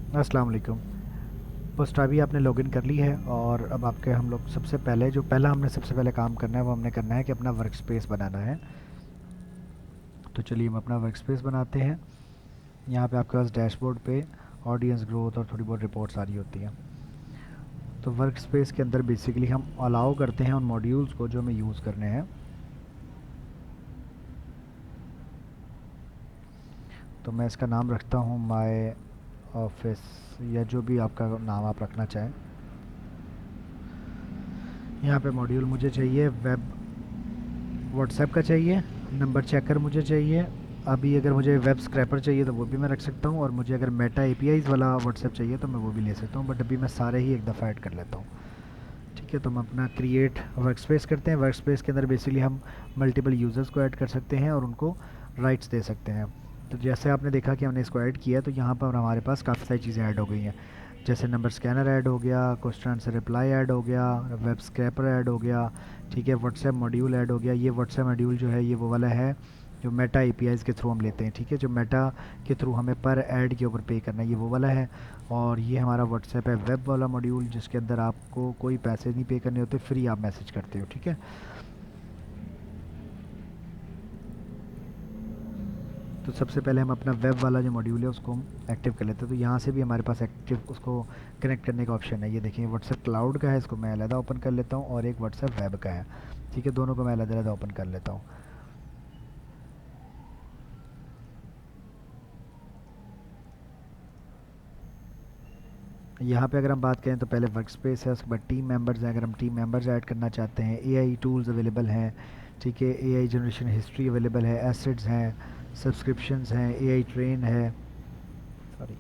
अस्सलाम वालेकुम। पोस्ट अभी आपने लॉगिन कर ली है और अब आपके हम लोग सबसे पहले जो पहला हमने सबसे पहले काम करना है वो हमने करना है कि अपना वर्क स्पेस बनाना है। तो चलिए हम अपना वर्क स्पेस बनाते हैं। यहाँ पे आपके पास डैशबोर्ड पे ऑडियंस ग्रोथ और थोड़ी बहुत रिपोर्ट्स आ रही होती हैं। तो वर्क स्पेस के अंदर बेसिकली हम अलाउ करते हैं उन मॉड्यूल्स को जो हमें यूज़ करने हैं। तो मैं इसका नाम रखता हूँ माय ऑफिस, या जो भी आपका नाम आप रखना चाहें। यहाँ पे मॉड्यूल मुझे चाहिए वेब व्हाट्सएप का चाहिए, नंबर चेकर मुझे चाहिए। अभी अगर मुझे वेब स्क्रैपर चाहिए तो वो भी मैं रख सकता हूँ, और मुझे अगर मेटा एपीआईज़ वाला व्हाट्सएप चाहिए तो मैं वो भी ले सकता हूँ, बट अभी मैं सारे ही एक दफ़ा ऐड कर लेता हूँ। ठीक है, तो हम अपना क्रिएट वर्क स्पेस करते हैं। वर्क स्पेस के अंदर बेसिकली हम मल्टीपल यूज़र्स को ऐड कर सकते हैं और उनको राइट्स दे सकते हैं। तो जैसे आपने देखा कि हमने इसको ऐड किया तो यहाँ पर हमारे पास काफ़ी सारी चीज़ें ऐड हो गई हैं। जैसे नंबर स्कैनर ऐड हो गया, क्वेश्चन आंसर रिप्लाई ऐड हो गया, वेब स्क्रैपर ऐड हो गया। ठीक है, व्हाट्सएप मॉड्यूल ऐड हो गया। ये व्हाट्सएप मॉड्यूल जो है ये वो वाला है जो मेटा एपीआईज़ के थ्रू हम लेते हैं। ठीक है, जो मेटा के थ्रू हमें पर ऐड के ऊपर पे करना है, ये वो वाला है। और ये हमारा व्हाट्सएप है वेब वाला मॉड्यूल, जिसके अंदर आपको कोई पैसे नहीं पे करने होते, फ्री आप मैसेज करते हो। ठीक है, तो सबसे पहले हम अपना वेब वाला जो मॉड्यूल है उसको हम एक्टिव कर लेते हैं। तो यहाँ से भी हमारे पास एक्टिव उसको कनेक्ट करने का ऑप्शन है। ये देखिए व्हाट्सएप क्लाउड का है, इसको मैं अलग ओपन कर लेता हूँ, और एक व्हाट्सएप वेब का है। ठीक है, दोनों को मैं अलग अलग ओपन कर लेता हूँ। यहाँ पे अगर हम बात करें तो पहले वर्क स्पेस है, उसके बाद टीम मेंबर्स हैं। अगर हम टीम मेंबर्स ऐड करना चाहते हैं, एआई टूल्स अवेलेबल हैं। ठीक है, एआई जनरेशन हिस्ट्री अवेलेबल है, एसेट्स हैं, सब्सक्रिप्शंस हैं, एआई ट्रेन है, सॉरी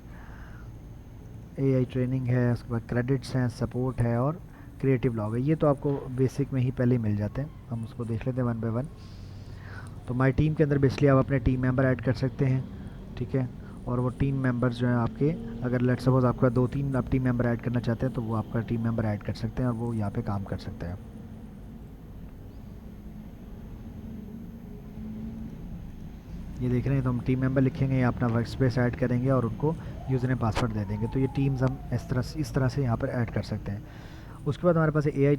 एआई ट्रेनिंग है, उसके बाद क्रेडिट्स हैं, सपोर्ट है, और क्रिएटिव लॉग है। ये तो आपको बेसिक में ही पहले ही मिल जाते हैं, हम उसको देख लेते हैं वन बाय वन। तो माई टीम के अंदर बेसिकली आप अपने टीम मेंबर ऐड कर सकते हैं। ठीक है, और वो टीम मेंबर्स जो हैं आपके, अगर लेट सपोज आपका दो तीन आप टीम मेंबर ऐड करना चाहते हैं तो वो आपका टीम मेंबर ऐड कर सकते हैं और वो यहाँ पे काम कर सकते हैं। ये देख रहे हैं, तो हम टीम मेंबर लिखेंगे या अपना वर्क स्पेस ऐड करेंगे और उनको यूज़र नेम पासवर्ड दे देंगे, तो ये टीम्स हम इस तरह से यहाँ पर ऐड कर सकते हैं। उसके बाद हमारे पास एआई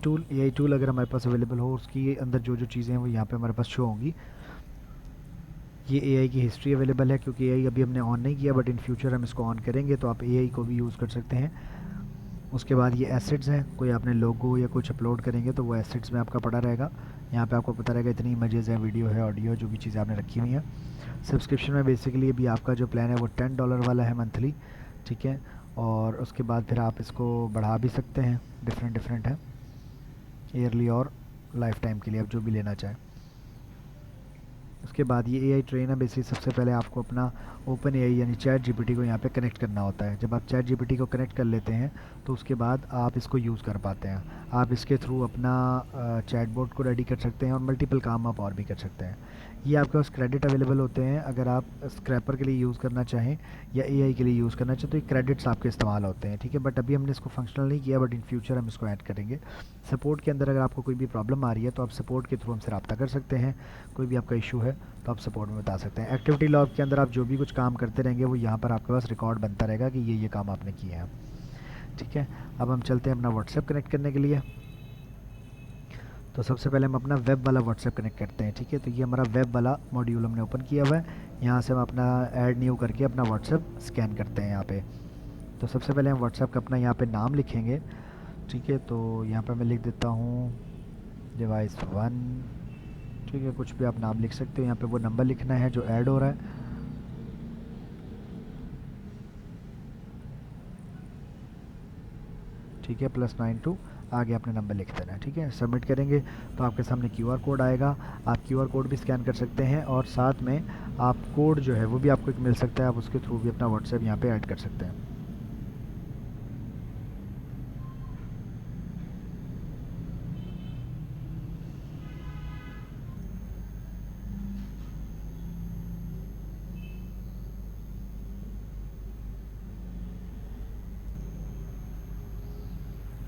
टूल अगर हमारे पास अवेलेबल हो, उसकी अंदर जो जो चीज़ें हैं वो यहाँ पे हमारे पास शो होंगी। ये एआई की हिस्ट्री अवेलेबल है, क्योंकि एआई अभी हमने ऑन नहीं किया, बट इन फ्यूचर हम इसको ऑन करेंगे तो आप एआई को भी यूज़ कर सकते हैं। उसके बाद ये एसेट्स हैं, कोई आपने लोगो या कुछ अपलोड करेंगे तो वो एसेट्स में आपका पड़ा रहेगा। यहाँ पे आपको पता रहेगा इतनी इमेजेस हैं, वीडियो है, ऑडियो, जो भी चीज़ें आपने रखी हुई हैं। सब्सक्रिप्शन में बेसिकली अभी आपका जो प्लान है वो $10 वाला है मंथली। ठीक है, और उसके बाद फिर आप इसको बढ़ा भी सकते हैं, डिफरेंट डिफरेंट है, ईयरली और लाइफ टाइम के लिए आप जो भी लेना चाहें। उसके बाद ये एआई ट्रेनर बेसिकली सबसे पहले आपको अपना ओपन एआई यानी चैट जीपीटी को यहाँ पे कनेक्ट करना होता है। जब आप चैट जीपीटी को कनेक्ट कर लेते हैं तो उसके बाद आप इसको यूज़ कर पाते हैं। आप इसके थ्रू अपना चैटबॉट को रेडी कर सकते हैं और मल्टीपल काम आप और भी कर सकते हैं। ये आपके पास क्रेडिट अवेलेबल होते हैं, अगर आप स्क्रैपर के लिए यूज़ करना चाहें या एआई के लिए यूज़ करना चाहें तो ये क्रेडिट्स आपके इस्तेमाल होते हैं। ठीक है, बट अभी हमने इसको फंक्शनल नहीं किया, बट इन फ्यूचर हम इसको ऐड करेंगे। सपोर्ट के अंदर अगर आपको कोई भी प्रॉब्लम आ रही है तो आप सपोर्ट के थ्रू हमसे रब्ता कर सकते हैं। कोई भी आपका इशू है तो आप सपोर्ट में बता सकते हैं। एक्टिविटी लॉग के अंदर आप जो भी कुछ काम करते रहेंगे वो यहाँ पर आपके पास रिकॉर्ड बनता रहेगा कि ये काम आपने किए हैं। ठीक है, अब हम चलते हैं अपना व्हाट्सएप कनेक्ट करने के लिए। तो सबसे पहले हम अपना वेब वाला व्हाट्सएप कनेक्ट करते हैं। ठीक है, तो ये हमारा वेब वाला मॉड्यूल हमने ओपन किया हुआ है। यहाँ से हम अपना ऐड न्यू करके अपना व्हाट्सएप स्कैन करते हैं यहाँ पे। तो सबसे पहले हम व्हाट्सएप का अपना यहाँ पे नाम लिखेंगे। ठीक है, तो यहाँ पर मैं लिख देता हूँ डिवाइस 1। ठीक है, कुछ भी आप नाम लिख सकते हो। यहाँ पे वो नंबर लिखना है जो ऐड हो रहा है। ठीक है, +92 आगे आपने नंबर लिख देना है। ठीक है, सबमिट करेंगे तो आपके सामने क्यूआर कोड आएगा। आप क्यूआर कोड भी स्कैन कर सकते हैं, और साथ में आप कोड जो है वो भी आपको एक मिल सकता है, आप उसके थ्रू भी अपना व्हाट्सएप यहाँ पे ऐड कर सकते हैं।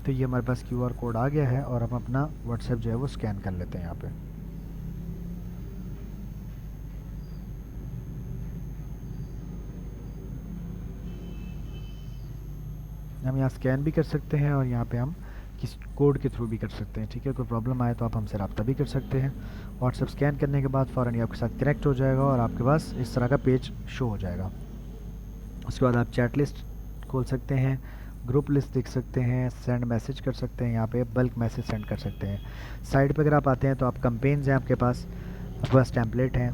तो ये हमारे पास क्यूआर कोड आ गया है और हम अपना व्हाट्सएप जो है वो स्कैन कर लेते हैं यहाँ पे। हम यहाँ स्कैन भी कर सकते हैं और यहाँ पे हम किस कोड के थ्रू भी कर सकते हैं। ठीक है, कोई प्रॉब्लम आए तो आप हमसे रब्ता भी कर सकते हैं। व्हाट्सएप स्कैन करने के बाद फ़ौरन ये आपके साथ कनेक्ट हो जाएगा और आपके पास इस तरह का पेज शो हो जाएगा। उसके बाद आप चैट लिस्ट खोल सकते हैं, ग्रुप लिस्ट देख सकते हैं, सेंड मैसेज कर सकते हैं, यहाँ पे बल्क मैसेज सेंड कर सकते हैं। साइड पे अगर आप आते हैं तो आप कंपेन्स हैं आपके पास टेम्पलेट हैं,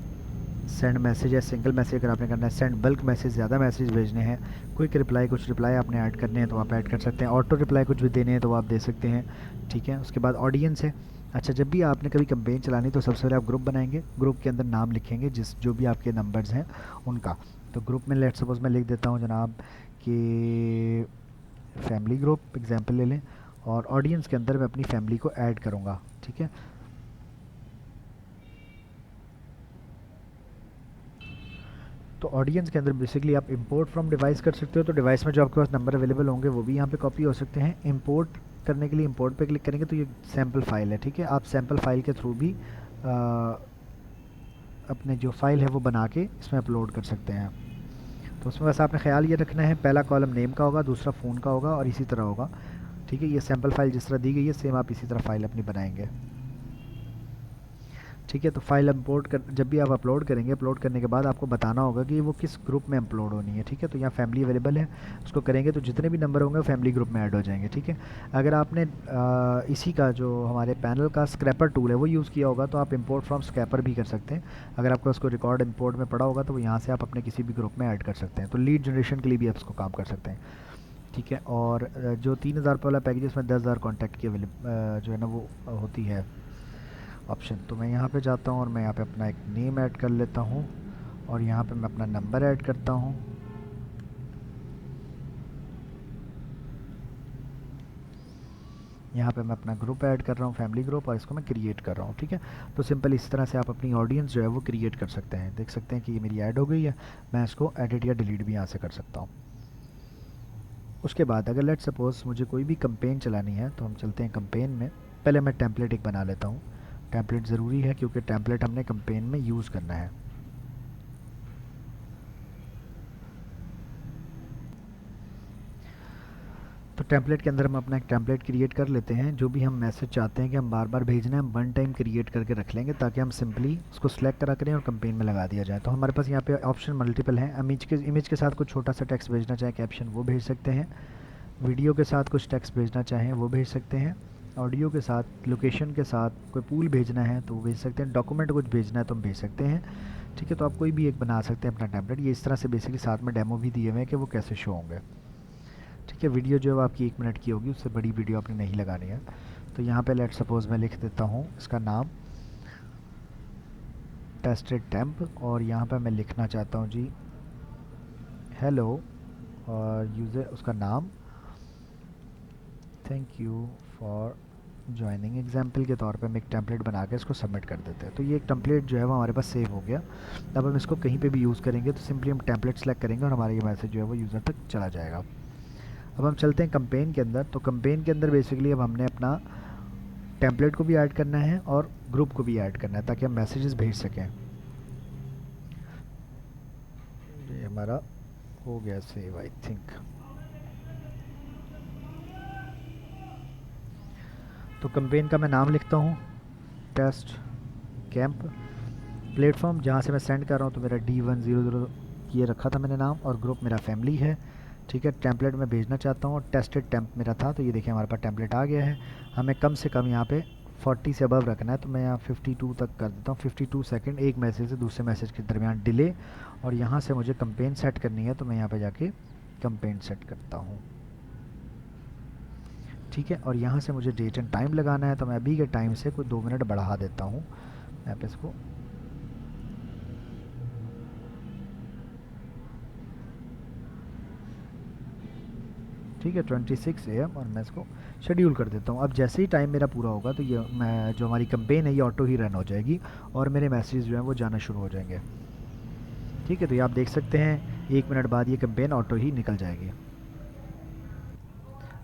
सेंड मैसेज है, सिंगल मैसेज अगर आपने करना है, सेंड बल्क मैसेज, ज़्यादा मैसेज भेजने हैं, क्विक रिप्लाई, कुछ रिप्लाई आपने ऐड करने हैं तो आप ऐड कर सकते हैं, ऑटो रिप्लाई कुछ भी देने हैं तो आप दे सकते हैं। ठीक है, उसके बाद ऑडियंस है। अच्छा, जब भी आपने कभी कंपेन चलानी तो सबसे पहले आप ग्रुप बनाएंगे, ग्रुप के अंदर नाम लिखेंगे जो भी आपके नंबर्स हैं उनका। तो ग्रुप में लेट सपोज मैं लिख देता हूँ जनाब कि फैमिली ग्रुप एग्जांपल ले लें, और ऑडियंस के अंदर मैं अपनी फैमिली को ऐड करूँगा। ठीक है, तो ऑडियंस के अंदर बेसिकली आप इंपोर्ट फ्रॉम डिवाइस कर सकते हो, तो डिवाइस में जो आपके पास नंबर अवेलेबल होंगे वो भी यहाँ पे कॉपी हो सकते हैं। इंपोर्ट करने के लिए इंपोर्ट पे क्लिक करेंगे तो ये सैम्पल फाइल है। ठीक है, आप सैम्पल फाइल के थ्रू भी अपने जो फाइल है वो बना के इसमें अपलोड कर सकते हैं। तो उसमें बस आपने ख्याल ये रखना है, पहला कॉलम नेम का होगा, दूसरा फ़ोन का होगा और इसी तरह होगा। ठीक है, ये सैम्पल फाइल जिस तरह दी गई है सेम आप इसी तरह फाइल अपनी बनाएंगे। ठीक है, तो फाइल अपलोड कर जब भी आप अपलोड करेंगे, अपलोड करने के बाद आपको बताना होगा कि वो किस ग्रुप में अपलोड होनी है। ठीक है, तो यहाँ फैमिली अवेलेबल है, उसको करेंगे तो जितने भी नंबर होंगे वो फैमिली ग्रुप में ऐड हो जाएंगे। ठीक है, अगर आपने इसी का जो हमारे पैनल का स्क्रैपर टूल है वो यूज़ किया होगा तो आप इंपोर्ट फ्रॉम स्क्रैपर भी कर सकते हैं। अगर आपको उसको रिकॉर्ड इंपोर्ट में पड़ा होगा तो वो यहाँ से आप अपने किसी भी ग्रुप में ऐड कर सकते हैं। तो लीड जनरेशन के लिए भी आप इसको काम कर सकते हैं। ठीक है, और जो 3000 वाला पैकेज उसमें 10,000 कॉन्टैक्ट की जो है ना वो होती है ऑप्शन। तो मैं यहाँ पे जाता हूँ और मैं यहाँ पे अपना एक नेम ऐड कर लेता हूँ और यहाँ पे मैं अपना नंबर ऐड करता हूँ। यहाँ पे मैं अपना ग्रुप ऐड कर रहा हूँ, फैमिली ग्रुप, और इसको मैं क्रिएट कर रहा हूँ। ठीक है, तो सिंपल इस तरह से आप अपनी ऑडियंस जो है वो क्रिएट कर सकते हैं। देख सकते हैं कि ये मेरी ऐड हो गई है, मैं इसको एडिट या डिलीट भी यहाँ से कर सकता हूँ। उसके बाद अगर लेट सपोज़ मुझे कोई भी कंपेन चलानी है तो हम चलते हैं कंपेन में। पहले मैं टेम्पलेट एक बना लेता हूँ, टेम्पलेट ज़रूरी है क्योंकि टेम्पलेट हमने कंपेन में यूज़ करना है। तो टेम्पलेट के अंदर हम अपना एक टेम्पलेट क्रिएट कर लेते हैं। जो भी हम मैसेज चाहते हैं कि हम बार बार भेजना है, हम वन टाइम क्रिएट करके रख लेंगे ताकि हम सिंपली उसको सेलेक्ट करा करें और कंपेन में लगा दिया जाए। तो हमारे पास यहाँ पे ऑप्शन मल्टीपल हैं। इमेज के साथ कुछ छोटा सा टेक्स्ट भेजना चाहें, कैप्शन, वो भेज सकते हैं। वीडियो के साथ कुछ टेक्स्ट भेजना चाहें वो भेज सकते हैं। ऑडियो के साथ, लोकेशन के साथ कोई पूल भेजना है तो वो भेज सकते हैं। डॉक्यूमेंट कुछ भेजना है तो हम भेज सकते हैं। ठीक है, तो आप कोई भी एक बना सकते हैं अपना टेम्पलेट। ये इस तरह से बेसिकली साथ में डेमो भी दिए हुए हैं कि वो कैसे शो होंगे। ठीक है, वीडियो जो है आपकी 1 मिनट की होगी, उससे बड़ी वीडियो आपने नहीं लगानी है। तो यहाँ पे लेट सपोज़ मैं लिख देता हूँ इसका नाम टेस्टेड टेम्प, और यहाँ पे मैं लिखना चाहता हूँ जी हेलो, और यूज़र उसका नाम thank you for joining example के तौर पे हम एक टेम्पलेट बना के इसको सबमिट कर देते हैं। तो ये एक टेम्पलेट जो है वो हमारे पास सेव हो गया। अब हम इसको कहीं पे भी यूज़ करेंगे तो सिंपली हम टेम्पलेट सेलेक्ट करेंगे और हमारा ये मैसेज जो है वो यूज़र तक चला जाएगा। अब हम चलते हैं कंपेन के अंदर। तो कंपेन के अंदर बेसिकली अब हमने अपना टेम्पलेट को भी ऐड करना है और ग्रुप को भी ऐड करना है ताकि हम मैसेजेस भेज सकें। ये हमारा हो गया सेव आई थिंक। तो कंपेन का मैं नाम लिखता हूँ टेस्ट कैंप। प्लेटफॉर्म जहाँ से मैं सेंड कर रहा हूँ तो मेरा D100 ये रखा था मैंने नाम, और ग्रुप मेरा फैमिली है। ठीक है, टेम्पलेट मैं भेजना चाहता हूँ, टेस्टेड टेम्प मेरा था, तो ये देखिए हमारे पास टेम्पलेट आ गया है। हमें कम से कम यहाँ पे 40 से अबव रखना है, तो मैं यहाँ 52 तक कर देता हूँ। 52 सेकंड एक मैसेज से दूसरे मैसेज के दरमियान डिले, और यहाँ से मुझे कंपेन सेट करनी है तो मैं यहाँ पे जाके कंपेन सेट करता हूँ। ठीक है, और यहाँ से मुझे डेट एंड टाइम लगाना है तो मैं अभी के टाइम से कोई 2 मिनट बढ़ा देता हूँ यहाँ पे इसको। ठीक है, 26 AM, और मैं इसको शेड्यूल कर देता हूँ। अब जैसे ही टाइम मेरा पूरा होगा तो ये मैं जो हमारी कंपेन है ये ऑटो ही रन हो जाएगी और मेरे मैसेज जो हैं वो जाना शुरू हो जाएंगे। ठीक है, तो ये आप देख सकते हैं 1 मिनट बाद ये कंपेन ऑटो ही निकल जाएगी।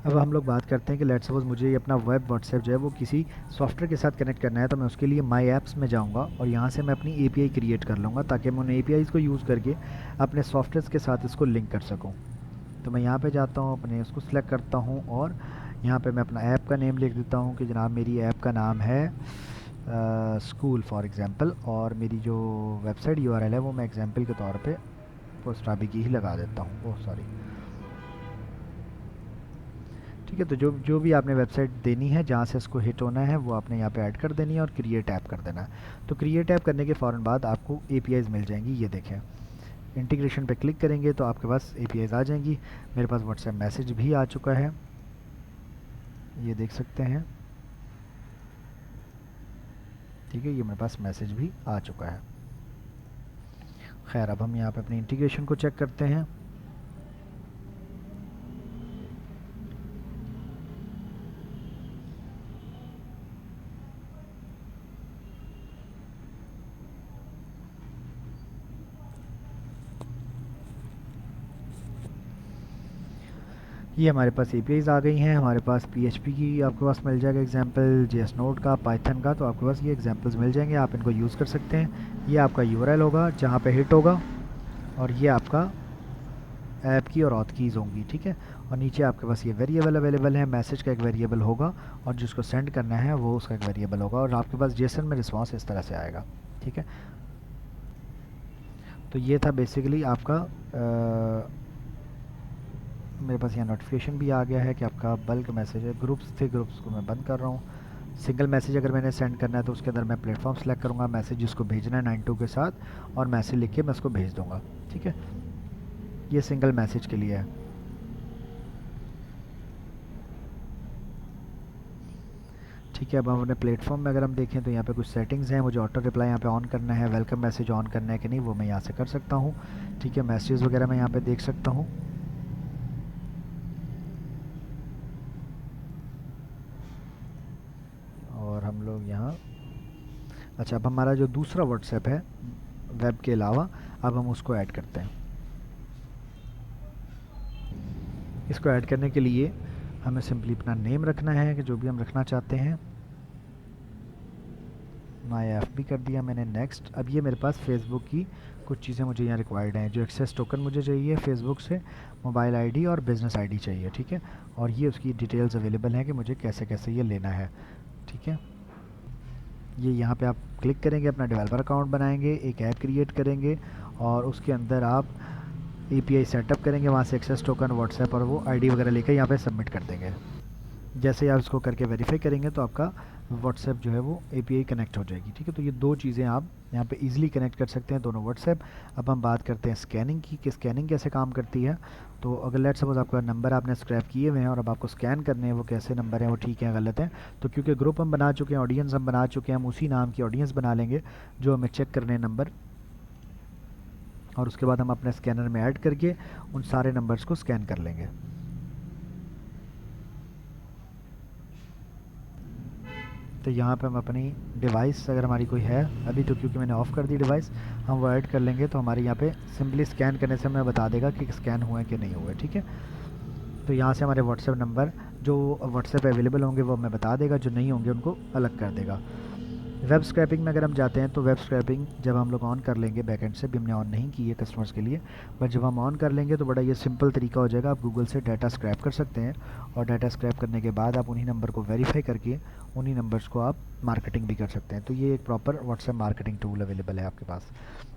अब हम लोग बात करते हैं कि लेट सपोज मुझे ये अपना वेब व्हाट्सएप जो है वो किसी सॉफ्टवेयर के साथ कनेक्ट करना है, तो मैं उसके लिए माई ऐप्स में जाऊंगा और यहाँ से मैं अपनी API क्रिएट कर लूँगा ताकि मैं उन APIs को यूज़ करके अपने सॉफ्टवेयर के साथ इसको लिंक कर सकूँ। तो मैं यहाँ पे जाता हूँ, अपने उसको सिलेक्ट करता हूँ और यहाँ पे मैं अपना ऐप का नेम लिख देता हूँ कि जनाब मेरी ऐप का नाम है स्कूल फॉर एग्ज़ाम्पल, और मेरी जो वेबसाइट यूआरएल है वो मैं एग्जाम्पल के तौर पे पोस्टाबी की ही लगा देता हूँ। Oh sorry. ठीक है, तो जो जो भी आपने वेबसाइट देनी है जहाँ से इसको हिट होना है वो आपने यहाँ पे ऐड कर देनी है और क्रिएट ऐप कर देना है। तो क्रिएट ऐप करने के फ़ौरन बाद आपको एपीआईज़ मिल जाएंगी। ये देखें, इंटीग्रेशन पे क्लिक करेंगे तो आपके पास एपीआईज़ आ जाएंगी। मेरे पास व्हाट्सएप मैसेज भी आ चुका है, ये देख सकते हैं। ठीक है, ये मेरे पास मैसेज भी आ चुका है। खैर, अब हम यहाँ पे अपनी इंटीग्रेशन को चेक करते हैं। ये हमारे पास एपीआईज़ आ गई हैं। हमारे पास पीएचपी की आपके पास मिल जाएगा एग्जांपल, जेएस नोड का, पाइथन का, तो आपके पास ये एग्जांपल्स मिल जाएंगे, आप इनको यूज़ कर सकते हैं। ये आपका यूआरएल होगा जहाँ पे हिट होगा, और ये आपका ऐप की और ऑथ कीज़ होंगी। ठीक है, और नीचे आपके पास ये वेरिएबल अवेलेबल है। मैसेज का एक वेरिएबल होगा और जिसको सेंड करना है वो उसका एक वेरिएबल होगा, और आपके पास जेसन में रिस्पॉन्स इस तरह से आएगा। ठीक है, तो ये था बेसिकली आपका मेरे पास यहाँ नोटिफिकेशन भी आ गया है कि आपका बल्क मैसेज है। ग्रुप्स थे, ग्रुप्स को मैं बंद कर रहा हूँ। सिंगल मैसेज अगर मैंने सेंड करना है तो उसके अंदर मैं प्लेटफॉर्म सेलेक्ट करूँगा, मैसेज जिसको भेजना है 92 के साथ, और मैसेज लिख के मैं उसको भेज दूँगा। ठीक है, ये सिंगल मैसेज के लिए है। ठीक है, अब हम अपने प्लेटफॉर्म में अगर हम देखें तो यहाँ पे कुछ सेटिंग्स हैं। मुझे ऑटो रिप्लाई यहाँ पे ऑन करना है, वेलकम मैसेज ऑन करना है कि नहीं वो मैं यहाँ से कर सकता हूँ। ठीक है, मैसेज वगैरह मैं यहाँ पे देख सकता हूँ। और हम लोग यहाँ, अच्छा, अब हमारा जो दूसरा व्हाट्सएप है वेब के अलावा, अब हम उसको ऐड करते हैं। इसको ऐड करने के लिए हमें सिंपली अपना नेम रखना है कि जो भी हम रखना चाहते हैं। माई ऐप भी कर दिया मैंने, नेक्स्ट। अब ये मेरे पास फेसबुक की कुछ चीज़ें मुझे यहाँ रिक्वायर्ड हैं। जो एक्सेस टोकन मुझे चाहिए फेसबुक से, मोबाइल आईडी और बिज़नेस आईडी चाहिए। ठीक है, और ये उसकी डिटेल्स अवेलेबल हैं कि मुझे कैसे कैसे ये लेना है। ठीक है, ये यहाँ पे आप क्लिक करेंगे, अपना डेवलपर अकाउंट बनाएंगे, एक ऐप क्रिएट करेंगे और उसके अंदर आप एपीआई सेटअप करेंगे, वहाँ से एक्सेस टोकन, व्हाट्सएप और वो आईडी वगैरह लेकर यहाँ पे सबमिट कर देंगे। जैसे ही आप इसको करके वेरीफाई करेंगे तो आपका व्हाट्सएप जो है वो एपीआई कनेक्ट हो जाएगी। ठीक है, तो ये दो चीज़ें आप यहाँ पे इजीली कनेक्ट कर सकते हैं, दोनों व्हाट्सएप। अब हम बात करते हैं स्कैनिंग की कि स्कैनिंग कैसे काम करती है। तो अगर लेट सपोज आपका नंबर आपने स्क्रैप किए हुए हैं और अब आपको स्कैन करने हैं, वो कैसे नंबर हैं, वो ठीक है गलत है, तो क्योंकि ग्रुप हम बना चुके हैं, ऑडियंस हम बना चुके हैं, हम उसी नाम की ऑडियंस बना लेंगे जो हमें चेक करने हैं नंबर, और उसके बाद हम अपने स्कैनर में ऐड करके उन सारे नंबर्स को स्कैन कर लेंगे। तो यहाँ पे हम अपनी डिवाइस अगर हमारी कोई है, अभी तो क्योंकि मैंने ऑफ़ कर दी डिवाइस, हम वो ऐड कर लेंगे तो हमारे यहाँ पे सिंपली स्कैन करने से हमें बता देगा कि स्कैन हुए कि नहीं हुए। ठीक है, तो यहाँ से हमारे व्हाट्सएप नंबर जो व्हाट्सएप अवेलेबल होंगे वो हमें बता देगा, जो नहीं होंगे उनको अलग कर देगा। वेब स्क्रैपिंग में अगर हम जाते हैं तो वेब स्क्रैपिंग जब हम लोग ऑन कर लेंगे, बैकएंड से भी हमने ऑन नहीं की है कस्टमर्स के लिए, बट जब हम ऑन कर लेंगे तो बड़ा ये सिंपल तरीका हो जाएगा। आप गूगल से डाटा स्क्रैप कर सकते हैं और डाटा स्क्रैप करने के बाद आप उन्हीं नंबर को वेरीफाई करके उन्हीं नंबर्स को आप मार्केटिंग भी कर सकते हैं। तो ये एक proper WhatsApp marketing tool available है आपके पास।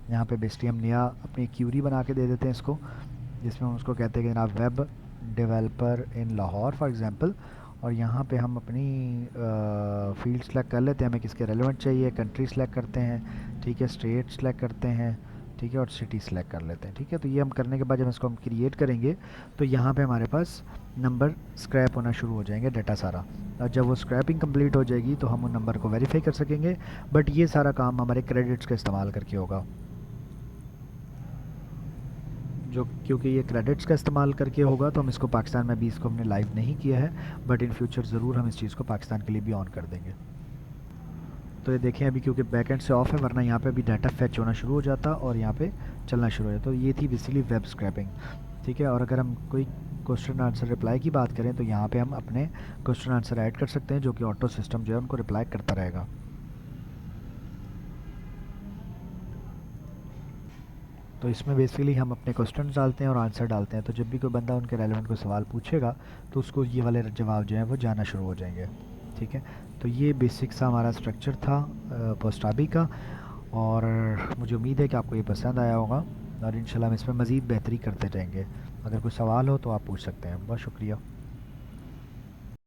यहाँ पे बेसिकली हम नया अपनी क्यूरी बना के दे देते हैं इसको, जिसमें हम उसको कहते हैं कि जनाब web developer in Lahore for example, और यहाँ पे हम अपनी फील्ड सेलेक्ट कर लेते हैं, हमें किसके रेलेवेंट चाहिए, कंट्री सेलेक्ट करते हैं। ठीक है, स्टेट सेलेक्ट करते हैं। ठीक है, और सिटी सेलेक्ट कर लेते हैं। ठीक है, तो ये हम करने के बाद जब इसको हम क्रिएट करेंगे तो यहाँ पे हमारे पास नंबर स्क्रैप होना शुरू हो जाएंगे, डाटा सारा, और जब वो स्क्रैपिंग कंप्लीट हो जाएगी तो हम उन नंबर को वेरीफाई कर सकेंगे। बट ये सारा काम हमारे क्रेडिट्स का इस्तेमाल करके होगा, जो क्योंकि ये क्रेडिट्स का इस्तेमाल करके होगा तो हम इसको पाकिस्तान में भी इसको हमने लाइव नहीं किया है, बट इन फ्यूचर ज़रूर हम इस चीज़ को पाकिस्तान के लिए भी ऑन कर देंगे। तो ये देखें अभी क्योंकि बैकएंड से ऑफ है, वरना यहाँ पे भी डाटा फैच होना शुरू हो जाता और यहाँ पे चलना शुरू हो जाता। तो ये थी बेसिकली वेब स्क्रैपिंग। ठीक है, और अगर हम कोई क्वेश्चन आंसर रिप्लाई की बात करें तो यहाँ पे हम अपने क्वेश्चन आंसर ऐड कर सकते हैं, जो कि ऑटो सिस्टम जो है उनको रिप्लाई करता रहेगा। तो इसमें बेसिकली हम अपने क्वेश्चन डालते हैं और आंसर डालते हैं, तो जब भी कोई बंदा उनके रेलेवेंट कोई सवाल पूछेगा तो उसको ये वाले जवाब जो हैं वो जाना शुरू हो जाएंगे। ठीक है, तो ये बेसिक सा हमारा स्ट्रक्चर था पोस्ट आबी का, और मुझे उम्मीद है कि आपको ये पसंद आया होगा, और इंशाल्लाह हम इसमें मज़ीद बेहतरी करते जाएंगे। अगर कोई सवाल हो तो आप पूछ सकते हैं। बहुत शुक्रिया।